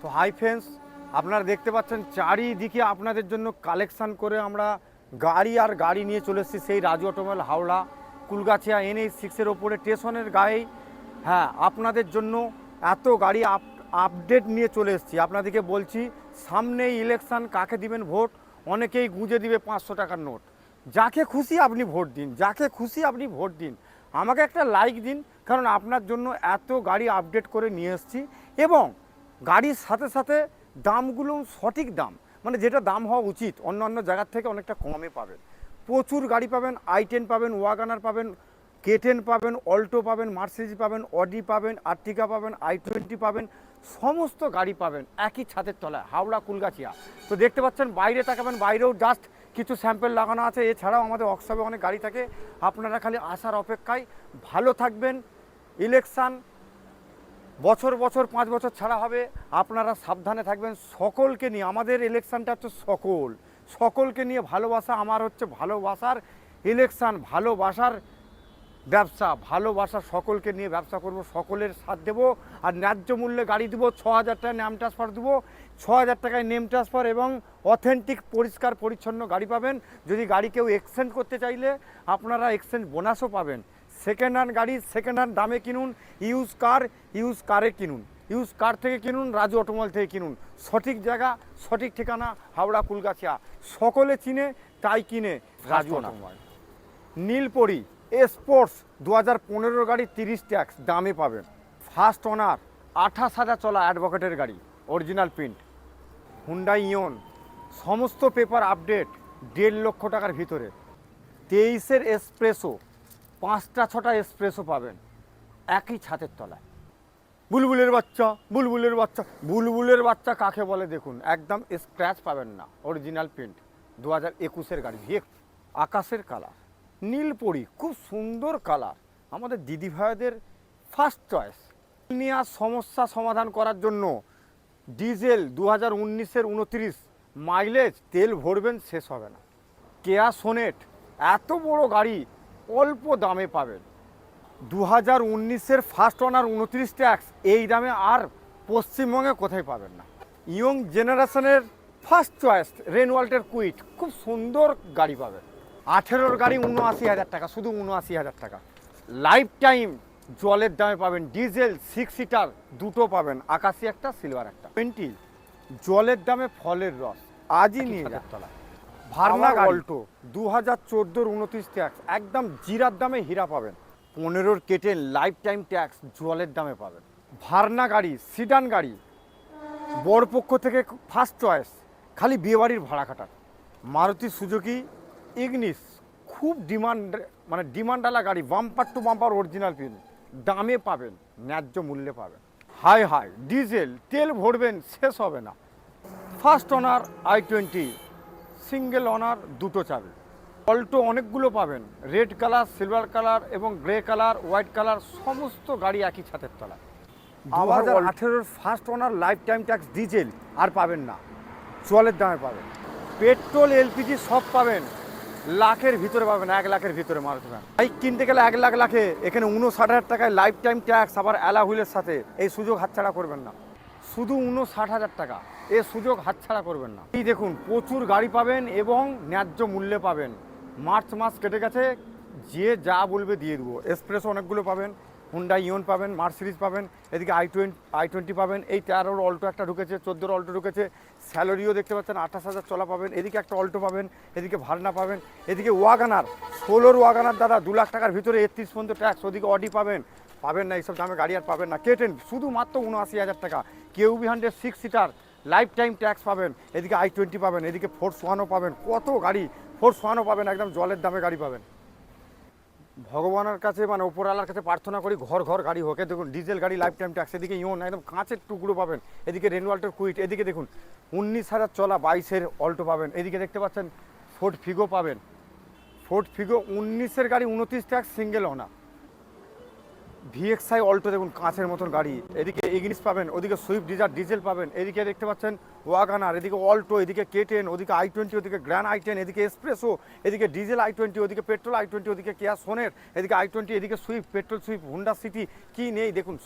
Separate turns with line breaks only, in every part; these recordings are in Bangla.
তো হাই ফ্রেন্ডস, আপনারা দেখতে পাচ্ছেন চারিদিকে আপনাদের জন্য কালেকশান করে আমরা গাড়ি আর গাড়ি নিয়ে চলে এসেছি সেই রাজু অটোমোবাইল হাওড়া কুলগাছিয়া NH6-এর ওপরে স্টেশনের গায়েই। হ্যাঁ, আপনাদের জন্য এত গাড়ি আপডেট নিয়ে চলে এসেছি। আপনাদেরকে বলছি, সামনেই ইলেকশান, কাকে দিবেন ভোট? অনেকেই গুঁজে দিবে 500 টাকার নোট। যাকে খুশি আপনি ভোট দিন, যাকে খুশি আপনি ভোট দিন, আমাকে একটা লাইক দিন, কারণ আপনার জন্য এত গাড়ি আপডেট করে নিয়ে এসেছি। এবং গাড়ির সাথে সাথে দামগুলো সঠিক দাম, মানে যেটা দাম হওয়া উচিত, অন্য জায়গার থেকে অনেকটা কমে পাবেন। প্রচুর গাড়ি পাবেন, i10 পাবেন, ওয়াগানার পাবেন, K10 পাবেন, অল্টো পাবেন, মার্সিডিজ পাবেন, অডি পাবেন, আর্টিকা পাবেন, i20 পাবেন, সমস্ত গাড়ি পাবেন একই ছাদের তলায়, হাওড়া কুলগাছিয়া। তো দেখতে পাচ্ছেন, বাইরে তাকাবেন, বাইরেও জাস্ট কিছু স্যাম্পল লাগানো আছে। এছাড়াও আমাদের ওয়ার্কশপে অনেক গাড়ি থাকে, আপনারা খালি আসার অপেক্ষায়। ভালো থাকবেন। ইলেকশান বছর 5 বছর ছাড়া হবে, আপনারা সাবধানে থাকবেন। সকলকে নিয়ে আমাদের ইলেকশানটা হচ্ছে সকলকে নিয়ে ভালোবাসা। আমার হচ্ছে ভালোবাসার ইলেকশান, ভালোবাসার ব্যবসা, ভালোবাসা। সকলকে নিয়ে ব্যবসা করব, সকলের সাথ দেবো, আর ন্যায্য মূল্যে গাড়ি দেবো। 6000 টাকায় নেম ট্রান্সফার দেবো, 6000 টাকায় নেম ট্রান্সফার এবং অথেন্টিক পরিষ্কার পরিচ্ছন্ন গাড়ি পাবেন। যদি গাড়ি কেউ এক্সচেঞ্জ করতে চাইলে আপনারা এক্সচেঞ্জ বোনাসও পাবেন। সেকেন্ড হ্যান্ড গাড়ি সেকেন্ড হ্যান্ড দামে কিনুন, ইউজ কারে কিনুন, ইউজ কার থেকে কিনুন, রাজু অটোমোবাইল থেকে কিনুন। সঠিক জায়গা, সঠিক ঠিকানা, হাওড়া কুলগাছিয়া। সকলে চিনে তাই কিনে রাজু অটোমোবাইল। নীলপরি স্পোর্টস 2015 গাড়ি, 30 ট্যাক্স দামে পাবেন। ফার্স্ট ওনার 28,000 চলা অ্যাডভোকেটের গাড়ি, অরিজিনাল প্রিন্ট। হুন্ডাই ইয়ন, সমস্ত পেপার আপডেট, 1.5 লক্ষ টাকার ভিতরে। 23-এর এসপ্রেসো, 5টা 6টা এসপ্রেসো পাবেন একই ছাদের তলায়। বুলবুলের বাচ্চা, বুলবুলের বাচ্চা, বুলবুলের বাচ্চা কাকে বলে দেখুন, একদম স্ক্র্যাচ পাবেন না, অরিজিনাল প্রিন্ট। 2021-এর গাড়ি, আকাশের কালার। নীলপরি, খুব সুন্দর কালার, আমাদের দিদি ভাইদের ফার্স্ট চয়েস। নিয়ে সমস্যা সমাধান করার জন্য ডিজেল 2019-এর 29, মাইলেজ, তেল ভরবেন শেষ হবে না। কেয়া সোনেট, এত বড় গাড়ি অল্প দামে পাবেন। 2019-এর ফার্স্ট ওনার, 29 ট্যাক্স, এই দামে আর পশ্চিমবঙ্গে কোথায় পাবেন না। ইয়ং জেনারেশনের ফার্স্ট চয়েস রেনওয়াল্টের কুইট, খুব সুন্দর গাড়ি পাবেন। 18-র গাড়ি 79,000 টাকা, শুধু 79,000 টাকা। লাইফ টাইম জলের দামে পাবেন। ডিজেল 6 সিটার দুটো পাবেন, আকাশি একটা, সিলভার একটা। 20 জলের দামে ফলের রস, আজই নিয়ে যাক তলায়। ভার্না অল্টো 2014-র 29 ট্যাক্স, একদম জিরার দামে হীরা পাবেন। 15-র K10 লাইফ টাইম ট্যাক্স, জলের দামে পাবেন। ভার্না গাড়ি, সিডান গাড়ি, বড় পক্ষ থেকে ফার্স্ট চয়েস, খালি বিয়েবাড়ির ভাড়া কাটার। মারুতি সুজুকি ইগনিস, খুব ডিমান্ডওয়ালা গাড়ি, bumper to bumper original pin, দামে পাবেন, ন্যায্য মূল্যে পাবেন। হাই ডিজেল, তেল ভরবেন শেষ হবে না। ফার্স্ট ওনার i20, সিঙ্গেল ওনার, দুটো চাবি। অল্টো অনেকগুলো পাবেন, রেড কালার, সিলভার কালার এবং গ্রে কালার, হোয়াইট কালার, সমস্ত গাড়ি একই ছাদের তলায়। 2018-র first owner, lifetime tax, diesel আর পাবেন না, জলের দামে পাবেন। পেট্রোল, এলপিজি সব পাবেন, লাখের ভিতরে পাবেন, 1 লাখের ভিতরে। মারুতি ভ্যান বাইক কিনতে গেলে 1 লাখে, এখানে 59,000 টাকায় লাইফ টাইম ট্যাক্স, আবার অ্যালা হুইলের সাথে। এই সুযোগ হাতছাড়া করবেন না, শুধু 59,000 টাকা, এই সুযোগ হাতছাড়া করবেন না। এই দেখুন, প্রচুর গাড়ি পাবেন এবং ন্যায্য মূল্যে পাবেন। মার্চ মাস কেটে গেছে, যে যা বলবে দিয়ে দেবো। এক্সপ্রেস অনেকগুলো পাবেন, হুন্ডাই ইয়ন পাবেন, মার্সিডিজ পাবেন, এদিকে i20 পাবেন। এই 13-র অল্টো একটা ঢুকেছে, 14-র অল্টো ঢুকেছে। স্যালারিও দেখতে পাচ্ছেন, 28,000 চলা পাবেন। এদিকে একটা অল্টো পাবেন, এদিকে ভার্না পাবেন, এদিকে ওয়াগানার, 16-র ওয়াগানার দাদা 2 লাখ টাকার ভিতরে, 31 পর্যন্ত ট্যাক্স। ওদিকে অডি পাবেন না, এইসব দামে গাড়ি আর পাবেন না। K10 শুধুমাত্র 79,000 টাকা। কেউবি 100 6 সিটার, লাইফ টাইম ট্যাক্স পাবেন। এদিকে i20 পাবেন, এদিকে ফোর্স ওয়ানও পাবেন, কত গাড়ি, ফোর্স ওয়ানও পাবেন, একদম জলের দামে গাড়ি পাবেন। ভগবানের কাছে, মানে ওপরওয়ালার কাছে প্রার্থনা করি, ঘর গাড়ি হোক। দেখুন, ডিজেল গাড়ি, লাইফ টাইম ট্যাক্স। এদিকে ইয়ন, একদম কাঁচের টুকরো পাবেন। এদিকে রেনওয়াল্টের কুইট, এদিকে দেখুন 19,000 চলা 22-এর অল্টো পাবেন। এদিকে দেখতে পাচ্ছেন ফোর্ড ফিগো পাবেন, ফোর্ড ফিগো 19-এর গাড়ি, 29 ট্যাক্স, সিঙ্গেল ওনার। VXI অল্টো দেখুন, কাঁচের মতন গাড়ি। এদিকে ইগনিস পাবেন, ওদিকে সুইফট ডিজার ডিজেল পাবেন। এদিকে দেখতে পাচ্ছেন ওয়াগানার, এদিকে অল্টো, এদিকে K10, ওদিকে i20, ওদিকে গ্র্যান্ড i10, এদিকে এক্সপ্রেসো, এদিকে ডিজেল i20, ওদিকে পেট্রোল i20, ওদিকে কেয়া সোনেট, এদিকে i20, এদিকে Swift, petrol Swift, Honda city, কি নেই দেখুন।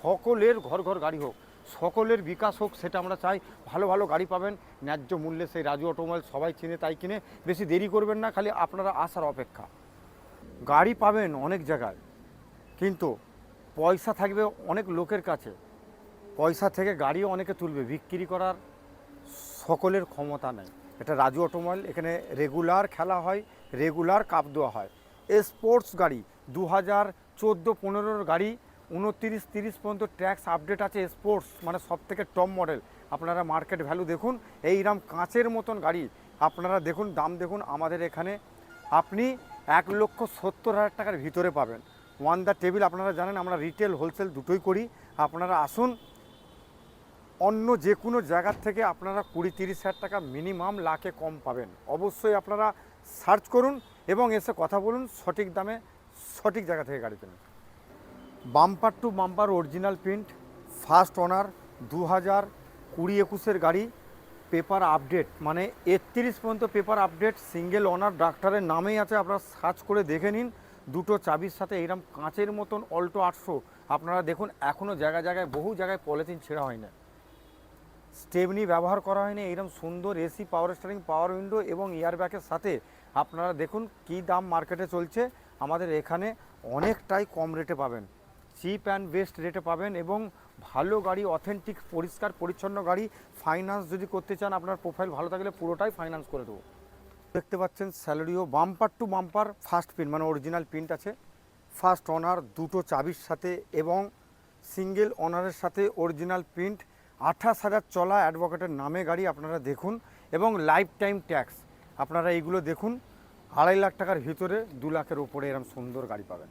সকলের ঘর গাড়ি হোক, সকলের বিকাশ হোক সেটা আমরা চাই। ভালো ভালো গাড়ি পাবেন ন্যায্য মূল্যে, সেই রাজু অটোমোবাইল সবাই চিনে তাই কিনে। বেশি দেরি করবেন না, খালি আপনারা আসার অপেক্ষা। গাড়ি পাবেন অনেক জায়গায়, কিন্তু পয়সা থাকবে অনেক লোকের কাছে, পয়সা থেকে গাড়িও অনেকে তুলবে, বিক্রি করার সকলের ক্ষমতা নেই। এটা রাজু অটোমোবাইল, এখানে রেগুলার খেলা হয়, রেগুলার কাপ দেওয়া হয়। স্পোর্টস গাড়ি 2014-15 গাড়ি 29-30 পর্যন্ত ট্যাক্স আপডেট আছে। স্পোর্টস মানে সব থেকে টপ মডেল। আপনারা মার্কেট ভ্যালু দেখুন, এইরকম কাঁচের মতন গাড়ি আপনারা দেখুন, দাম দেখুন। আমাদের এখানে আপনি 1,70,000 টাকার ভিতরে পাবেন। ওয়ান দ্য টেবিল, আপনারা জানেন আমরা রিটেল হোলসেল দুটোই করি। আপনারা আসুন, অন্য যে কোনো জায়গার থেকে আপনারা 20-30 হাজার টাকা মিনিমাম লাখে কম পাবেন। অবশ্যই আপনারা সার্চ করুন এবং এসে কথা বলুন, সঠিক দামে সঠিক জায়গা থেকে গাড়ি কিনুন। Bumper to bumper original print, first owner, 2020-21 গাড়ি, পেপার আপডেট মানে 31 পর্যন্ত পেপার আপডেট, সিঙ্গেল ওনার, ডাক্তারের নামেই আছে। আপনারা সার্চ করে দেখে নিন। দুটো চাবির সাথে এইরকম কাঁচের মতন অল্টো 800। আপনারা দেখুন এখনও জায়গায় জায়গায় বহু জায়গায় পলিথিন ছেঁড়া হয় না, স্টেপনি ব্যবহার করা হয়নি। এইরকম সুন্দর এসি, পাওয়ার স্টিয়ারিং, পাওয়ার উইন্ডো এবং এয়ারব্যাগের সাথে আপনারা দেখুন কী দাম মার্কেটে চলছে। আমাদের এখানে অনেকটাই কম রেটে পাবেন, চিপ অ্যান্ড বেস্ট রেটে পাবেন এবং ভালো গাড়ি, অথেন্টিক পরিষ্কার পরিচ্ছন্ন গাড়ি। ফাইন্যান্স যদি করতে চান, আপনার প্রোফাইল ভালো থাকলে পুরোটাই ফাইন্যান্স করে দেবো। দেখতে পাচ্ছেন Celerio bumper to bumper first print মানে অরিজিনাল প্রিন্ট আছে, ফার্স্ট ওনার, দুটো চাবির সাথে এবং সিঙ্গেল ওনারের সাথে অরিজিনাল প্রিন্ট। 28,000 চলা, অ্যাডভোকেটের নামে গাড়ি আপনারা দেখুন এবং লাইফ টাইম ট্যাক্স। আপনারা এইগুলো দেখুন, 2.5 লাখ টাকার ভিতরে 2 লাখের ওপরে এরকম সুন্দর গাড়ি পাবেন।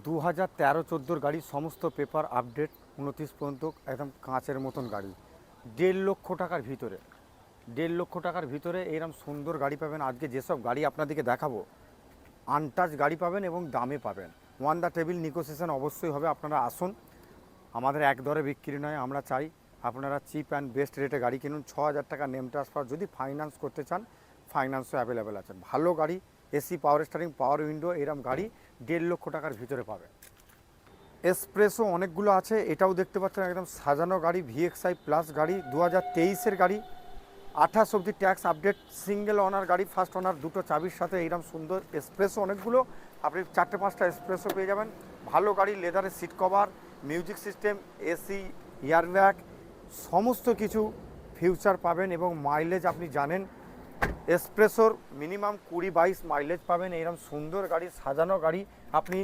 2013-14 গাড়ি, সমস্ত পেপার আপডেট, 29 পর্যন্ত একদম কাঁচের মতন গাড়ি। 1.5 লক্ষ টাকার ভিতরে, 1.5 লক্ষ টাকার ভিতরে এরকম সুন্দর গাড়ি পাবেন। আজকে যেসব গাড়ি আপনাদেরকে দেখাবো আনটাচ গাড়ি পাবেন এবং দামে পাবেন। ওয়ান দ্য টেবিল নেগোসিয়েশন অবশ্যই হবে। আপনারা আসুন, আমাদের এক দরে বিক্রি নয়। আমরা চাই আপনারা চিপ অ্যান্ড বেস্ট রেটে গাড়ি কিনুন। 6,000 টাকা নেম ট্রান্সফার, যদি ফাইন্যান্স করতে চান ফাইন্যান্সও অ্যাভেলেবেল আছে। ভালো গাড়ি, এসি, পাওয়ার স্টিয়ারিং, পাওয়ার উইন্ডো, এরকম গাড়ি 1.5 লক্ষ টাকার ভিতরে পাবেন। এসপ্রেসো অনেকগুলো আছে, এটাও দেখতে পাচ্ছেন একদম সাজানো গাড়ি, VXI প্লাস গাড়ি, 2023-এর গাড়ি, 28 অবধি ট্যাক্স আপডেট, সিঙ্গেল ওনার গাড়ি, ফার্স্ট ওনার, দুটো চাবির সাথে এইরকম সুন্দর এসপ্রেসো অনেকগুলো। আপনি 4-5টা এসপ্রেসো পেয়ে যাবেন। ভালো গাড়ি, লেদারের seat cover, music system, AC, airbag, সমস্ত কিছু ফিউচার পাবেন এবং মাইলেজ আপনি জানেন এসপ্রেসোর মিনিমাম 20-22 মাইলেজ পাবেন। এইরকম সুন্দর গাড়ি, সাজানো গাড়ি আপনি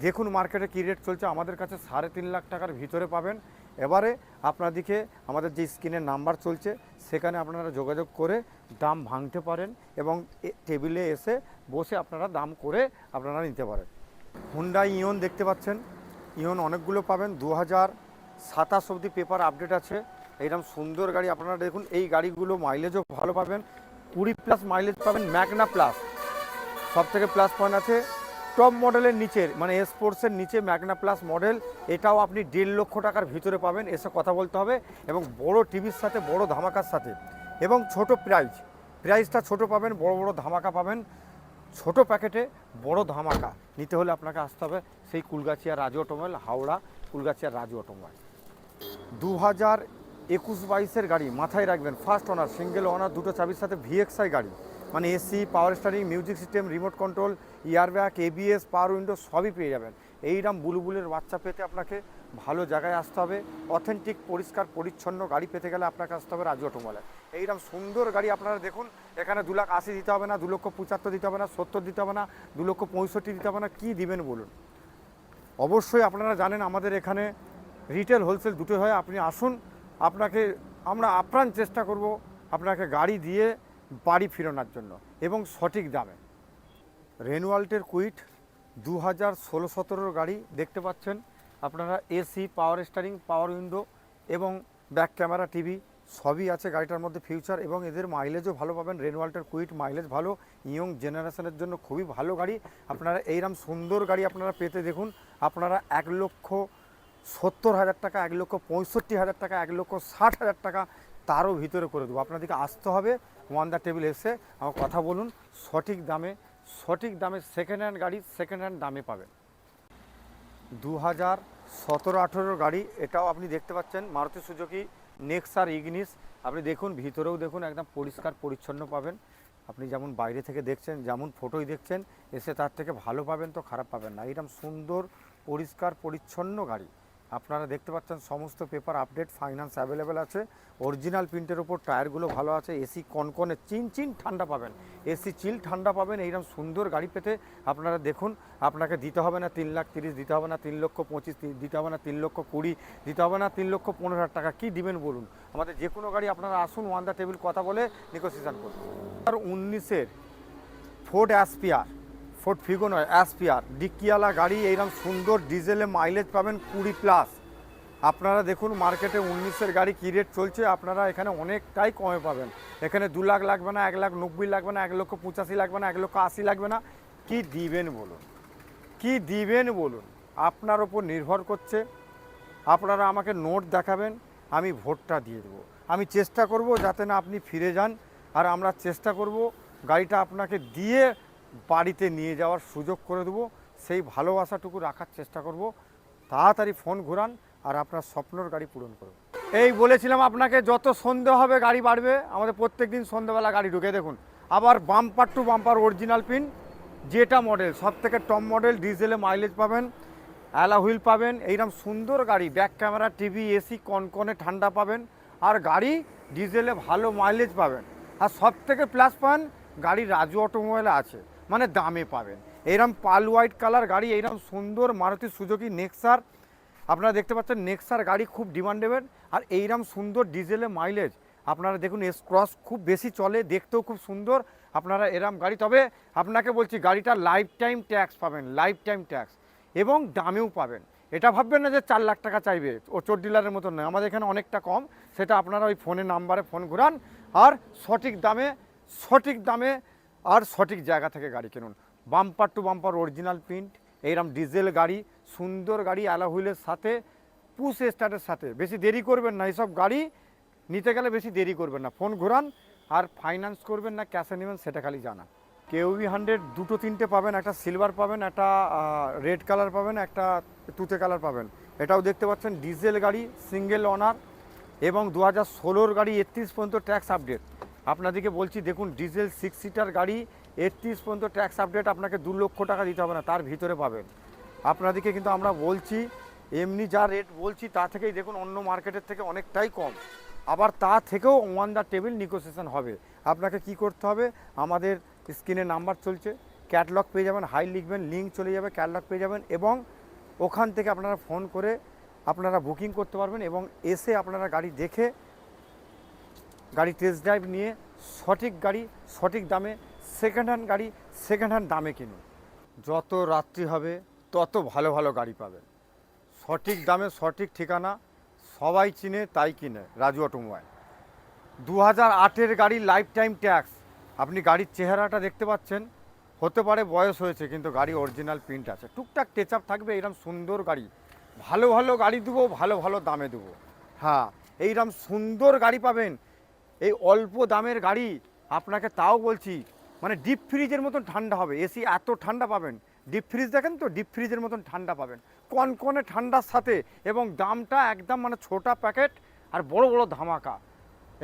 দেখুন মার্কেটে কী রেট চলছে। আমাদের কাছে 3.5 লাখ টাকার ভিতরে পাবেন। এবারে আপনাদেরকে আমাদের যে স্ক্রিনের নাম্বার চলছে সেখানে আপনারা যোগাযোগ করে দাম ভাঙতে পারেন এবং টেবিলে এসে বসে আপনারা দাম করে আপনারা নিতে পারেন। হুন্ডাই ইয়ন দেখতে পাচ্ছেন, ইয়ন অনেকগুলো পাবেন। 2027 অবধি পেপার আপডেট আছে। এইরকম সুন্দর গাড়ি আপনারা দেখুন। এই গাড়িগুলো মাইলেজও ভালো পাবেন, 20+ মাইলেজ পাবেন। ম্যাগনা প্লাস সব থেকে প্লাস পয়েন্ট আছে, টপ মডেলের নিচের মানে স্পোর্টসের নিচে ম্যাগনা প্লাস মডেল, এটাও আপনি 1.5 লক্ষ টাকার ভিতরে পাবেন। এসে কথা বলতে হবে এবং বড় টিভির সাথে, বড় ধামাকার সাথে এবং ছোট প্রাইসটা ছোট পাবেন, বড় বড় ধামাকা পাবেন। ছোট প্যাকেটে বড় ধামাকা নিতে হলে আপনাকে আসতে হবে সেই কুলগাছিয়া রাজু অটোমোবাইল, হাওড়া কুলগাছিয়া রাজু অটোমোবাইল। 2021-22-এর গাড়ি মাথায় রাখবেন, ফার্স্ট ওনার, সিঙ্গেল ওনার, দুটো চাবির সাথে VXI গাড়ি মানে AC, power steering, music system, remote control, airbag, ABS, পাওয়ার উইন্ডো সবই পেয়ে যাবেন। এইরকম বুলবুলের বাচ্চা পেতে আপনাকে ভালো জায়গায় আসতে হবে। অথেন্টিক পরিষ্কার পরিচ্ছন্ন গাড়ি পেতে গেলে আপনাকে আসতে হবে রাজু অটোমোবাইলে। এইরকম সুন্দর গাড়ি আপনারা দেখুন। এখানে 2,80,000 দিতে হবে না, 2,75,000 দিতে হবে না, 70 দিতে হবে না, 2,65,000 দিতে হবে না, কী দিবেন বলুন। অবশ্যই আপনারা জানেন আমাদের এখানে রিটেল হোলসেল দুটো হয়। আপনি আসুন, আপনাকে আমরা আপ্রাণ চেষ্টা করব আপনাকে গাড়ি দিয়ে বাড়ি ফেরানোর জন্য এবং সঠিক দামে। রেনওয়াল্টের কুইট 2016-17 গাড়ি দেখতে পাচ্ছেন আপনারা। এসি, পাওয়ার স্টিয়ারিং, পাওয়ার উইন্ডো এবং ব্যাক ক্যামেরা, টিভি সবই আছে গাড়িটার মধ্যে ফিউচার এবং এদের মাইলেজও ভালো পাবেন। রেনওয়াল্টের কুইট মাইলেজ ভালো, ইয়ং জেনারেশনের জন্য খুবই ভালো গাড়ি। আপনারা এইরকম সুন্দর গাড়ি আপনারা পেতে দেখুন। আপনারা 1,70,000 টাকা, 1,65,000 টাকা, 1,60,000 টাকা তারও ভিতরে করে দেবো। আপনাদেরকে আসতে হবে, ওয়ান দ্য টেবিল এসে আমার কথা বলুন, সঠিক দামে সেকেন্ড হ্যান্ড গাড়ি সেকেন্ড হ্যান্ড দামে পাবেন। 17-18 গাড়ি, এটাও আপনি দেখতে পাচ্ছেন মারুতি সুজুকি নেক্সার ইগনিস। আপনি দেখুন, ভিতরেও দেখুন, একদম পরিষ্কার পরিচ্ছন্ন পাবেন। আপনি যেমন বাইরে থেকে দেখছেন, যেমন ফটোই দেখছেন, এসে তার থেকে ভালো পাবেন তো খারাপ পাবেন না। এরকম সুন্দর পরিষ্কার পরিচ্ছন্ন গাড়ি আপনারা দেখতে পাচ্ছেন। সমস্ত পেপার আপডেট, ফাইন্যান্স অ্যাভেলেবেল আছে, অরিজিনাল প্রিন্টের ওপর টায়ারগুলো ভালো আছে, এসি কনকনে চিন ঠান্ডা পাবেন, এসি চিল ঠান্ডা পাবেন। এইরকম সুন্দর গাড়ি পেতে আপনারা দেখুন, আপনাকে দিতে হবে না 3,30,000, দিতে হবে না 3,25,000, দিতে হবে না 3,20,000, দিতে হবে না 3,15,000 টাকা। কী দিবেন বলুন? আমাদের যে কোনো গাড়ি আপনারা আসুন, ওয়ান দ্য টেবিল কথা বলে নেগোসিয়েশন করুন। আর 19-এর ফোর্ড অ্যাসপিয়ার, ফোর্ড ফিগো নয়, অ্যাসপিয়ার ডিক্কিওয়ালা গাড়ি, এইরকম সুন্দর ডিজেলে মাইলেজ পাবেন 20+। আপনারা দেখুন মার্কেটে 19-এর গাড়ি কী রেট চলছে, আপনারা এখানে অনেকটাই কমে পাবেন। এখানে 2 লাখ লাগবে না, 1,90,000 লাগবে না, 1,85,000 লাগবে না, 1,80,000 লাগবে না। কী দিবেন বলুন? কী দিবেন বলুন? আপনার ওপর নির্ভর করছে। আপনারা আমাকে নোট দেখাবেন, আমি ভোটটা দিয়ে দেবো। আমি চেষ্টা করব যাতে না আপনি ফিরে যান, আর আমরা চেষ্টা করব গাড়িটা আপনাকে দিয়ে বাড়িতে নিয়ে যাওয়ার সুযোগ করে দেবো। সেই ভালোবাসাটুকু রাখার চেষ্টা করব। তাড়াতাড়ি ফোন ঘোরান আর আপনার স্বপ্নর গাড়ি পূরণ করুন। এই বলেছিলাম আপনাকে, যত সন্ধে হবে গাড়ি বাড়বে। আমাদের প্রত্যেক দিন সন্ধ্যেবেলা গাড়ি ঢুকে দেখুন। আবার bumper to bumper original pin, যেটা মডেল সব থেকে টপ মডেল, ডিজেলে মাইলেজ পাবেন, অ্যালা হুইল পাবেন, এইরকম সুন্দর গাড়ি, ব্যাক ক্যামেরা, টিভি, এসি কনকনে ঠান্ডা পাবেন, আর গাড়ি ডিজেলে ভালো মাইলেজ পাবেন। আর সব থেকে প্লাস পয়েন্ট, গাড়ি রাজু অটোমোবাইলে আছে, মানে দামে পাবেন। এইরকম পাল হোয়াইট কালার গাড়ি, এইরকম সুন্দর মারুতি সুজুকি নেক্সার। আপনারা দেখতে পাচ্ছেন নেক্সার গাড়ি খুব ডিমান্ডেবল, আর এইরকম সুন্দর ডিজেলে মাইলেজ আপনারা দেখুন। এস ক্রস খুব বেশি চলে, দেখতেও খুব সুন্দর। আপনারা এরম গাড়ি, তবে আপনাকে বলছি গাড়িটা লাইফ টাইম ট্যাক্স পাবেন, লাইফ টাইম ট্যাক্স, এবং দামেও পাবেন। এটা ভাববেন না যে 4 লাখ টাকা চাইবে, ও চোর ডিলারের মতন নয়, আমাদের এখানে অনেকটা কম। সেটা আপনারা ওই ফোনের নাম্বারে ফোন ঘুরান, আর সঠিক দামে আর সঠিক জায়গা থেকে গাড়ি কিনুন। Bumper to bumper original print, এইরকম ডিজেল গাড়ি, সুন্দর গাড়ি, অ্যালা হুইলের সাথে, পুশ স্টার্টের সাথে। বেশি দেরি করবেন না, এইসব গাড়ি নিতে গেলে বেশি দেরি করবেন না, ফোন ঘোরান। আর ফাইন্যান্স করবেন না ক্যাশে নেবেন সেটা খালি জানা। কেউবি 100 দুটো তিনটে পাবেন, একটা সিলভার পাবেন, একটা রেড কালার পাবেন, একটা তুতে কালার পাবেন। এটাও দেখতে পাচ্ছেন ডিজেল গাড়ি, সিঙ্গেল ওনার, এবং 2016-র গাড়ি, 31 পর্যন্ত ট্যাক্স আপডেট। আপনাদেরকে বলছি দেখুন, ডিজেল 6 সিটার গাড়ি, 31 পর্যন্ত ট্যাক্স আপডেট। আপনাকে 2 লক্ষ টাকা দিতে হবে না, তার ভিতরে পাবেন। আপনাদেরকে কিন্তু আমরা বলছি, এমনি যা রেট বলছি তা থেকেই দেখুন অন্য মার্কেটের থেকে অনেকটাই কম। আবার তা থেকেও ওয়ান দ্য টেবিল নেগোসিয়েশন হবে। আপনাকে কি করতে হবে? আমাদের স্ক্রিনে নাম্বার চলছে, ক্যাটলগ পেয়ে যাবেন, হাই লিখবেন, লিঙ্ক চলে যাবে, ক্যাটলগ পেয়ে যাবেন, এবং ওখান থেকে আপনারা ফোন করে আপনারা বুকিং করতে পারবেন, এবং এসে আপনারা গাড়ি দেখে, গাড়ি টেস্ট ড্রাইভ নিয়ে সঠিক গাড়ি সঠিক দামে, সেকেন্ড হ্যান্ড গাড়ি সেকেন্ড হ্যান্ড দামে কিনুন। যত রাত্রি হবে তত ভালো ভালো গাড়ি পাবেন, সঠিক দামে, সঠিক ঠিকানা, সবাই চিনে তাই কিনে। রাজু অটোমোবাইল 2008-এর গাড়ি, লাইফ টাইম ট্যাক্স। আপনি গাড়ির চেহারাটা দেখতে পাচ্ছেন, হতে পারে বয়স হয়েছে, কিন্তু গাড়ি অরিজিনাল প্রিন্ট আছে, টুকটাক টেচ আপ থাকবে। এইরকম সুন্দর গাড়ি, ভালো ভালো গাড়ি দেবো, ভালো ভালো দামে দেবো। হ্যাঁ, এইরকম সুন্দর গাড়ি পাবেন, এই অল্প দামের গাড়ি। আপনাকে তাও বলছি, মানে ডিপ ফ্রিজের মতন ঠান্ডা হবে, এসি এত ঠান্ডা পাবেন। ডিপ ফ্রিজ দেখেন তো, ডিপ ফ্রিজের মতন ঠান্ডা পাবেন, কনকনে ঠান্ডার সাথে, এবং দামটা একদম মানে ছোটা প্যাকেট আর বড় বড় ধামাকা।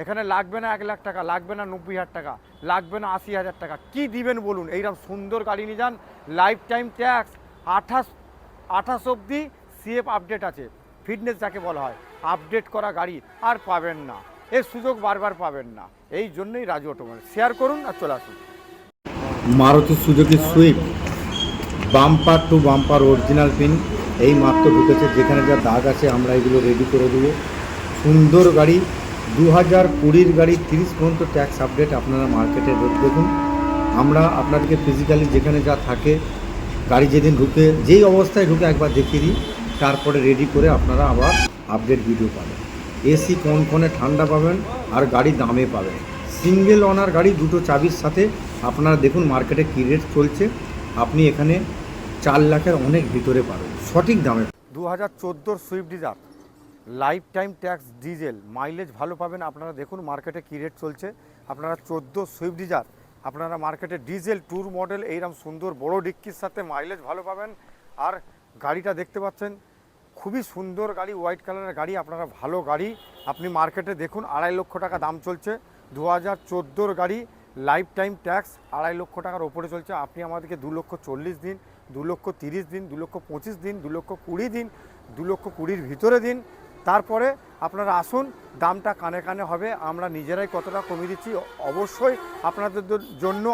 এখানে লাগবে না 1 লাখ টাকা, লাগবে না 90,000 টাকা, লাগবে না 80,000 টাকা। কি দিবেন বলুন? এইরকম সুন্দর গাড়ি নিয়ে যান, লাইফ টাইম ট্যাক্স, 28 অবধি সিএফ আপডেট আছে, ফিটনেস যাকে বলা হয়, আপডেট করা গাড়ি আর পাবেন না, এর সুযোগ বারবার পাবেন না। এই জন্যই রাজু অটোমোবাইল। শেয়ার করুন আর চলে আসুন। Maruti Suzuki Swift, bumper to bumper original pin, এই মাত্র ঢুকেছে। যেখানে যা দাগ আছে আমরা এগুলো রেডি করে দেবো। সুন্দর গাড়ি, 2020-র গাড়ি, 30 পর্যন্ত ট্যাক্স আপডেট। আপনারা মার্কেটে রেট দেখুন। আমরা আপনাদেরকে ফিজিক্যালি যেখানে যা থাকে, গাড়ি যেদিন ঢুকে, যেই অবস্থায় ঢুকে একবার দেখিয়ে দিই, তারপরে রেডি করে আপনারা আবার আপডেট ভিডিও পাবেন। এসি কনকনে ঠান্ডা পাবেন, আর গাড়ি দামে পাবেন। সিঙ্গেল ওনার গাড়ি, দুটো চাবির সাথে। আপনারা দেখুন মার্কেটে কী রেট চলছে, আপনি এখানে 4 লাখের অনেক ভিতরে পাবেন সঠিক দামে। 2014-র Swift Dzire, lifetime tax, diesel, mileage ভালো পাবেন। আপনারা দেখুন মার্কেটে কী রেট চলছে। আপনারা 14 সুইফট ডিজায়ার আপনারা মার্কেটে, ডিজেল ট্যুর মডেল, এইরকম সুন্দর বড় ডিক্কির সাথে, মাইলেজ ভালো পাবেন। আর গাড়িটা দেখতে পাচ্ছেন খুবই সুন্দর গাড়ি, হোয়াইট কালারের গাড়ি, আপনারা ভালো গাড়ি। আপনি মার্কেটে দেখুন 2.5 লক্ষ টাকা দাম চলছে, 2014 গাড়ি, লাইফ টাইম ট্যাক্স 2.5 লক্ষ টাকার ওপরে চলছে। আপনি আমাদেরকে 2,40,000 দিন, 2,30,000 দিন, 2,25,000 দিন, 2,20,000 দিন, 2,20,000 ভিতরে দিন, তারপরে আপনারা আসুন, দামটা কানে কানে হবে। আমরা নিজেরাই কতটা কমিয়ে দিচ্ছি, অবশ্যই আপনাদের জন্য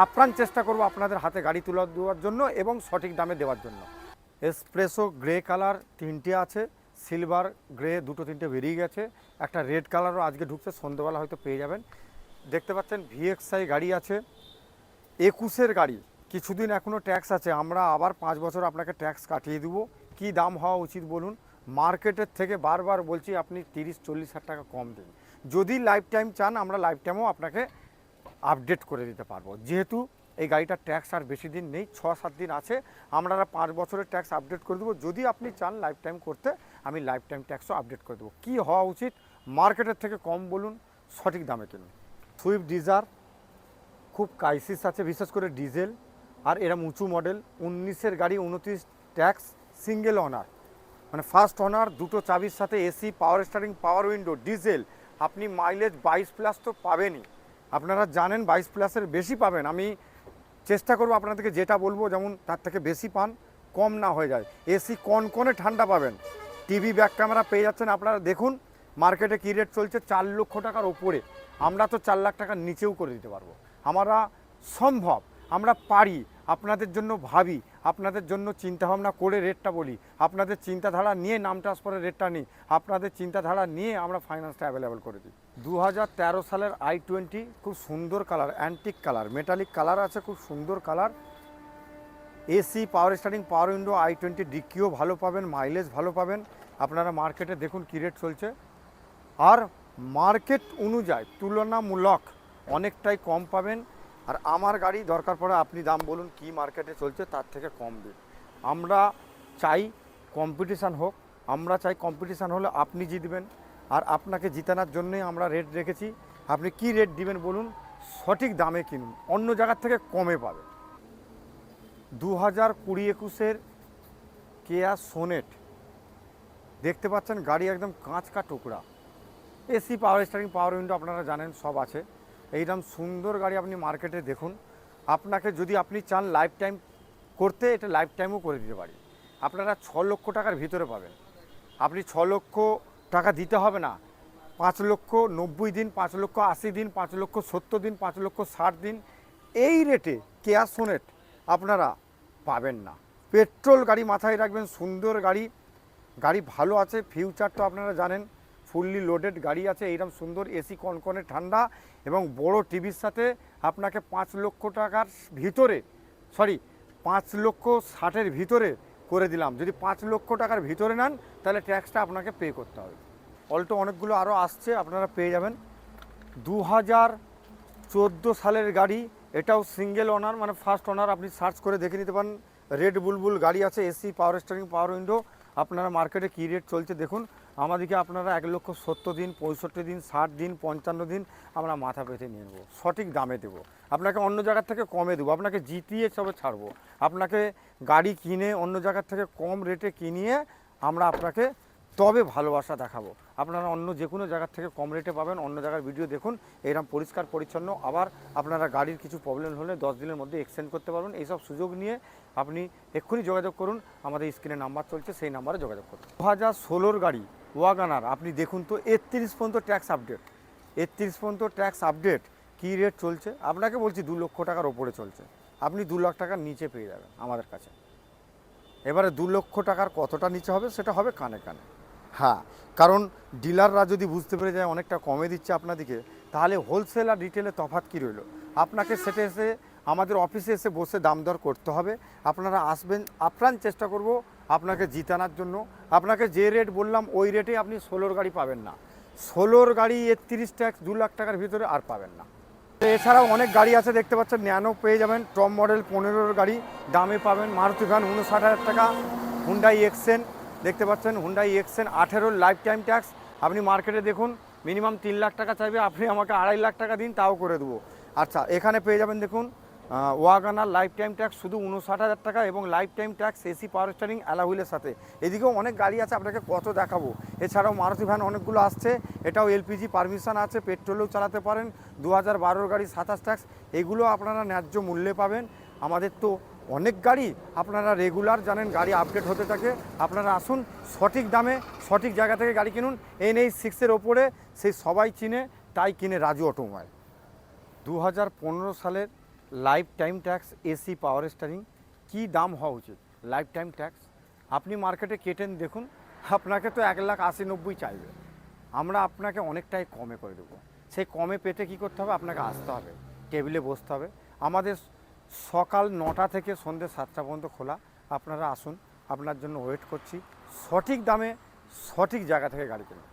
আপ্রাণ চেষ্টা করব আপনাদের হাতে গাড়ি তুলে দেওয়ার জন্য এবং সঠিক দামে দেওয়ার জন্য। এসপ্রেসো গ্রে কালার 3টে আছে, সিলভার গ্রে 2-3টে বেরিয়ে গেছে, একটা রেড কালারও আজকে ঢুকছে, সন্ধ্যেবেলা হয়তো পেয়ে যাবেন। দেখতে পাচ্ছেন VXI গাড়ি আছে, 21-এর গাড়ি, কিছুদিন এখনও ট্যাক্স আছে, আমরা আবার 5 বছর আপনাকে ট্যাক্স কাটিয়ে দেবো। কী দাম হওয়া উচিত বলুন? মার্কেটের থেকে বারবার বলছি আপনি 30-40 হাজার টাকা কম দিন। যদি লাইফ টাইম চান আমরা লাইফ টাইমও আপনাকে আপডেট করে দিতে পারবো, যেহেতু এই গাড়িটার ট্যাক্স আর বেশি দিন নেই, 6-7 দিন আছে, আমরা 5 বছরের ট্যাক্স আপডেট করে দেবো। যদি আপনি চান লাইফ টাইম করতে, আমি লাইফ টাইম ট্যাক্সও আপডেট করে দেবো। কী হওয়া উচিত? মার্কেটের থেকে কম বলুন, সঠিক দামে কিনুন। সুইফট ডিজায়ার খুব ক্রাইসিস আছে, বিশেষ করে ডিজেল, আর এরম উঁচু মডেল, 19-এর গাড়ি, 29 ট্যাক্স, সিঙ্গেল ওনার, মানে ফার্স্ট ওনার, 2টো চাবির সাথে এসি, পাওয়ার স্টারিং, পাওয়ার উইন্ডো, ডিজেল। আপনি মাইলেজ 22+ তো পাবেনই, আপনারা জানেন 22+-এর বেশি পাবেন। আমি চেষ্টা করবো আপনাদেরকে যেটা বলবো যেমন তার থেকে বেশি পান, কম না হয়ে যায়। এসি কনকনে ঠান্ডা পাবেন, টিভি ব্যাক ক্যামেরা পেয়ে যাচ্ছেন। আপনারা দেখুন মার্কেটে কী রেট চলছে, 4 লক্ষ টাকার ওপরে। আমরা তো 4 লাখ টাকার নিচেও করে দিতে পারবো, আমরা সম্ভব, আমরা পারি, আপনাদের জন্য ভাবি, আপনাদের জন্য চিন্তাভাবনা করে রেটটা বলি, আপনাদের চিন্তাধারা নিয়ে নাম ট্রান্সফারের রেটটা নিই, আপনাদের চিন্তাধারা নিয়ে আমরা ফাইন্যান্সটা অ্যাভেলেবেল করে দিই। 2013 সালের i20, খুব সুন্দর colour, antique colour, metallic colour আছে, খুব সুন্দর কালার, এসি, পাওয়ার স্টারিং, পাওয়ার উইন্ডো, i20 ডিকিও ভালো পাবেন, মাইলেজ ভালো পাবেন। আপনারা মার্কেটে দেখুন কী রেট চলছে, আর মার্কেট অনুযায়ী তুলনামূলক অনেকটাই কম পাবেন। আর আমার গাড়ি দরকার পড়ে আপনি দাম বলুন কি মার্কেটে চলছে, তার থেকে কম দিন। আমরা চাই কম্পিটিশান হোক, আমরা চাই কম্পিটিশান হলে আপনি জিতবেন, আর আপনাকে জিতানোর জন্যই আমরা রেট রেখেছি। আপনি কি রেট দিবেন বলুন, সঠিক দামে কিনুন, অন্য জায়গার থেকে কমে পাবেন। 2020-21-এর কেয়া সোনেট দেখতে পাচ্ছেন, গাড়ি একদম কাঁচকা টুকরা, এসি, পাওয়ার স্টারিং, পাওয়ার উইন্ডো আপনারা জানেন সব আছে। এইরকম সুন্দর গাড়ি আপনি মার্কেটে দেখুন। আপনাকে যদি আপনি চান লাইফ টাইম করতে, এটা লাইফ টাইমও করে দিতে পারি। আপনারা 6 লক্ষ টাকার ভিতরে পাবেন। আপনি 6 লক্ষ টাকা দিতে হবে না, 5,90,000 দিন, 5,80,000 দিন, 5,70,000 দিন, 5,60,000 দিন, এই রেটে কেয়া সোনেট আপনারা পাবেন না। পেট্রোল গাড়ি মাথায় রাখবেন, সুন্দর গাড়ি, গাড়ি ভালো আছে, ফিউচার তো আপনারা জানেন, ফুললি লোডেড গাড়ি আছে, এইরকম সুন্দর, এসি কনকনে ঠান্ডা এবং বড় টিভির সাথে আপনাকে 5 লক্ষ টাকার ভিতরে, 5,60,000 ভিতরে করে দিলাম। যদি 5 লক্ষ টাকার ভিতরে নেন তাহলে ট্যাক্সটা আপনাকে পে করতে হবে। অল্টো অনেকগুলো আরও আসছে, আপনারা পেয়ে যাবেন। 2014 সালের গাড়ি, এটাও সিঙ্গেল ওনার, মানে ফার্স্ট ওনার, আপনি সার্চ করে দেখে নিতে পারেন। রেড বুলবুল গাড়ি আছে, এসি, পাওয়ার স্টারিং, পাওয়ার উইন্ডো। আপনারা মার্কেটে কী রেট চলছে দেখুন, আমাদেরকে আপনারা 1,70,000 দিন, 65 দিন, 60 দিন, 55 দিন, আমরা মাথা পেতে নিয়ে নেবো, সঠিক দামে দেবো আপনাকে, অন্য জায়গার থেকে কমে দেবো, আপনাকে জিতিয়ে সবে ছাড়বো। আপনাকে গাড়ি কিনে অন্য জায়গার থেকে কম রেটে কিনিয়ে আমরা আপনাকে তবে ভালোবাসা দেখাবো। আপনারা অন্য যে কোনো জায়গার থেকে কম রেটে পাবেন, অন্য জায়গার ভিডিও দেখুন, এরকম পরিষ্কার পরিচ্ছন্ন। আবার আপনারা গাড়ির কিছু প্রবলেম হলে 10 দিনের মধ্যে এক্সচেঞ্জ করতে পারবেন। এইসব সুযোগ নিয়ে আপনি এক্ষুনি যোগাযোগ করুন, আমাদের স্ক্রিনে নাম্বার চলছে, সেই নাম্বারে যোগাযোগ করুন। 2016 গাড়ি ওয়াগানার, আপনি দেখুন তো 31 পর্যন্ত ট্যাক্স আপডেট, 31 পর্যন্ত ট্যাক্স আপডেট, কী রেট চলছে আপনাকে বলছি, 2 লক্ষ টাকার ওপরে চলছে, আপনি 2 লাখ টাকার নিচে পেয়ে যাবেন আমাদের কাছে। এবারে 2 লক্ষ টাকার কতটা নিচে হবে সেটা হবে কানে কানে, হ্যাঁ, কারণ ডিলাররা যদি বুঝতে পেরে যায় অনেকটা কমে দিচ্ছে আপনাদেরকে, তাহলে হোলসেল আর রিটেলে তফাৎ কী রইল? আপনাকে সেটা এসে আমাদের অফিসে এসে বসে দাম দর করতে হবে। আপনারা আসবেন, আপ্রাণ চেষ্টা করব আপনাকে জিতানোর জন্য। আপনাকে যে রেট বললাম ওই রেটে আপনি 16 গাড়ি পাবেন না, 16 গাড়ি 31 ট্যাক্স 2 লাখ টাকার ভিতরে আর পাবেন না। এছাড়াও অনেক গাড়ি আছে, দেখতে পাচ্ছেন, ন্যানো পেয়ে যাবেন, টপ মডেল 15-র গাড়ি দামে পাবেন। মারুতি ভ্যান 59,000 টাকা, হুন্ডাই এক্সেন দেখতে পাচ্ছেন, হুন্ডাই এক্সেন 18 লাইফ টাইম ট্যাক্স। আপনি মার্কেটে দেখুন মিনিমাম 3 লাখ টাকা চাইবে, আপনি আমাকে 2.5 লাখ টাকা দিন, তাও করে দেবো। আচ্ছা, এখানে পেয়ে যাবেন দেখুন ওয়াগানার লাইফ টাইম ট্যাক্স শুধু 59,000 টাকা এবং lifetime tax AC power steering অ্যালাহুইলের সাথে। এদিকেও অনেক গাড়ি আছে, আপনাকে কত দেখাবো। এছাড়াও মারুতি ভ্যান অনেকগুলো আসছে, এটাও এলপিজি পারমিশন আছে, পেট্রোলেও চালাতে পারেন। 2012 গাড়ি 27 ট্যাক্স, এগুলো আপনারা ন্যায্য মূল্যে পাবেন। আমাদের তো অনেক গাড়ি, আপনারা রেগুলার জানেন গাড়ি আপডেট হতে থাকে। আপনারা আসুন, সঠিক দামে সঠিক জায়গা থেকে গাড়ি কিনুন। NH6-এর ওপরে সেই সবাই চিনে, তাই কিনে রাজু অটোমোবাইল। 2015 সালের lifetime tax AC power steering কী দাম হওয়া উচিত? লাইফ টাইম ট্যাক্স আপনি মার্কেটে কেটেন দেখুন, আপনাকে তো 1,80,90 চাইবে। আমরা আপনাকে অনেকটাই কমে করে দেবো। সেই কমে পেতে কী করতে হবে? আপনাকে আসতে হবে, টেবিলে বসতে হবে। আমাদের সকাল 9টা থেকে সন্ধ্যে 7টা পর্যন্ত খোলা। আপনারা আসুন, আপনার জন্য ওয়েট করছি। সঠিক দামে সঠিক জায়গা থেকে গাড়ি কিনুন।